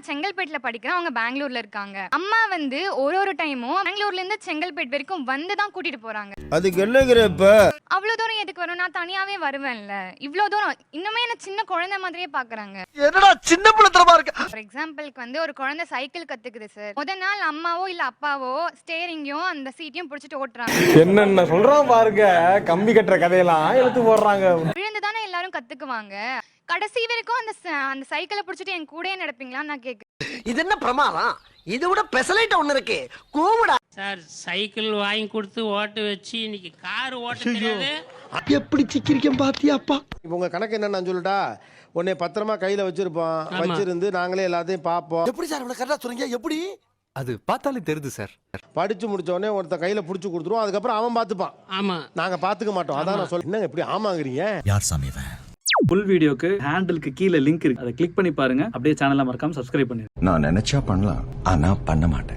நான் செங்கல்பேட்ல படிக்கிறேன், அவங்க பெங்களூர்ல இருக்காங்க. அம்மா வந்து ஒரு டைமும் பெங்களூர்ல இருந்து செங்கல்பேட் வரைக்கும் வந்து தான் கூட்டிட்டு போறாங்க. அதுக்கு என்னங்கறப்ப அவ்வளவு தூரம் எதுக்கு வரும்? நான் தனியாவே வருவேன்ல. இவ்வளவு தூரம் இன்னுமே என்ன சின்ன குழந்தை மாதிரியே பாக்குறாங்க. என்னடா சின்ன பிள்ளைத்தனமா இருக்கு. ஃபார் எக்ஸாம்பிளுக்கு வந்து ஒரு குழந்தை சைக்கிள் கத்துக்குது சார். முத நாள் அம்மாவோ இல்ல அப்பாவோ ஸ்டேரிங்கையும் அந்த சீட்டையும் பிடிச்சிட்டு ஓட்டுறாங்க. என்னென்ன சொல்றான் பாருங்க, கம்பி கட்டுற கதையெல்லாம் எடுத்து போடுறாங்க. விழுந்துதானே எல்லாரும் கத்துக்குவாங்க. கடைசி வரைக்கும் அந்த சைக்கிளை பிடிச்சிட்டு என் கூடயே நடப்பீங்களான்னு நான் கேக்குறேன். இது என்ன பிரமாதம்? இது விட பெசலைட் ஒண்ணு இருக்கு. கூவுடா சார். சைக்கிள் வாங்கி கொடுத்து ஓட்ட வச்சு இன்னைக்கு கார் ஓட்ட தெரியாது. எப்படி சிக்கிரிக்கம் பாத்தியாப்பா? இப்போ உங்க கணக்கு என்னன்னு சொல்லட்டா, உன்னை பத்திரமா கையில வச்சிருப்போம், வச்சிருந்து நாங்களே எல்லாத்தையும் பார்ப்போம். எப்படி சார் இவ்வளவு கரெக்டா சொல்றீங்க? எப்படி? அது பார்த்தாலே தெரியுது சார். படிச்சு முடிச்ச உடனே ஒருத்த கையில புடிச்சு கொடுத்துருவோம், அதுக்கப்புறம் அவன் பார்த்துப்பான். ஆமா, நாங்க பாத்துக்க மாட்டோம். அதான் நான் சொல்ல. என்னங்க இப்படி ஆமாங்கிறீங்க? யார் சாமி இவன்? ஃபுல் வீடியோக்கு ஹேண்டிலுக்கு கீழே லிங்க் இருக்கு, அதை கிளிக் பண்ணி பாருங்க. அப்படியே சேனலை மறக்காம சப்ஸ்கிரைப் பண்ணிருங்க. நான் நினைச்சா பண்ணலாம், ஆனா பண்ண மாட்டேன்.